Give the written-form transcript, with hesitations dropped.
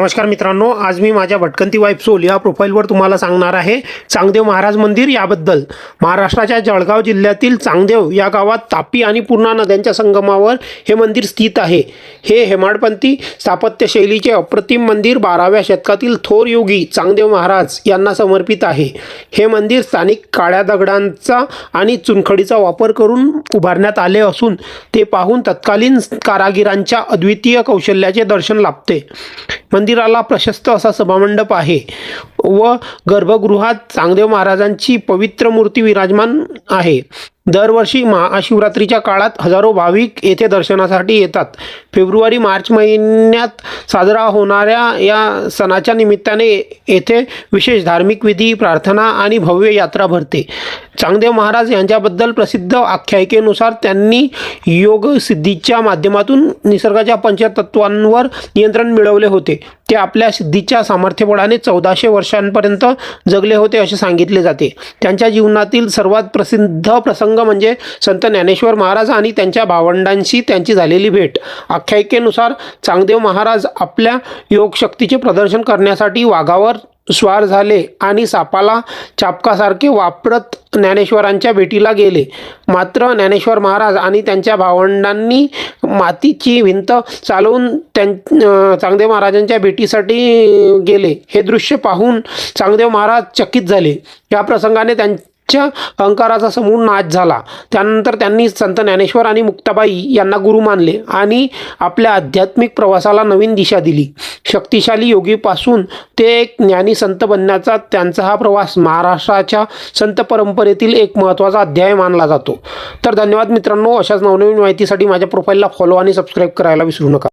नमस्कार मित्रांनो, आज मी माझ्या भटकंती वाईफ सोल या प्रोफाईलवर तुम्हाला सांगणार आहे चांगदेव महाराज मंदिर याबद्दल। महाराष्ट्राच्या जळगाव जिल्ह्यातील चांगदेव या गावात तापी आणि पूर्णा नद्यांच्या संगमावर हे मंदिर स्थित आहे। हे हेमाडपंथी स्थापत्य शैलीचे अप्रतिम मंदिर 12व्या शतकातील थोर योगी चांगदेव महाराज यांना समर्पित आहे। हे मंदिर स्थानिक काळ्या दगडांचा आणि चुनखडीचा वापर करून उभारण्यात आले असून ते पाहून तत्कालीन कारागिरांच्या अद्वितीय कौशल्याचे दर्शन लाभते। मंदिराला प्रशस्त असा सभामंडप आहे व गर्भगृहात चांगदेव महाराजांची पवित्र मूर्ती विराजमान आहे। दरवर्षी महाशिवरात्रीच्या काळात हजारो भाविक येथे दर्शनासाठी येतात। फेब्रुवारी मार्च महिन्यात साजरा होणाऱ्या या सणाच्या निमित्ताने येथे विशेष धार्मिक विधी, प्रार्थना आणि भव्य यात्रा भरते। चांगदेव महाराज यांच्याबद्दल प्रसिद्ध आख्यायिकेनुसार त्यांनी योग सिद्धीच्या माध्यमातून निसर्गाच्या पंचतत्वांवर नियंत्रण मिळवले होते। ते आपल्या सिद्धीच्या सामर्थ्यबळाने 1400 वर्षांपर्यंत जगले होते असे सांगितले जाते। त्यांच्या जीवनातील सर्वात प्रसिद्ध प्रसंग म्हणजे संत ज्ञानेश्वर महाराज आणि त्यांच्या भावंडांशी त्यांची झालेली भेट। आख्यायिकेनुसार चांगदेव महाराज आपल्या योगशक्तीचे प्रदर्शन करण्यासाठी वाघावर स्वार झाले आणि सापाला चापकासारखे वापरत ज्ञानेश्वरांच्या भेटीला गेले। मात्र ज्ञानेश्वर महाराज आणि त्यांच्या भावंडांनी मातीची भिंत चालवून चांगदेव महाराजांच्या भेटीसाठी गेले। हे दृश्य पाहून चांगदेव महाराज चकित झाले। या प्रसंगाने त्यांच्या अहंकाराचा समूळ नाश झाला। त्यानंतर त्यांनी संत ज्ञानेश्वर आणि मुक्ताबाई यांना गुरु मानले आणि आपल्या आध्यात्मिक प्रवासाला नवीन दिशा दिली। शक्तिशाली योगीपासून ते एक ज्ञानी संत बनण्याचा त्यांचा हा प्रवास महाराष्ट्राच्या संत परंपरेतील एक महत्त्वाचा अध्याय मानला जातो। तर धन्यवाद मित्रांनो, अशाच नवनवीन माहितीसाठी माझ्या प्रोफाईलला फॉलो आणि सबस्क्राईब करायला विसरू नका।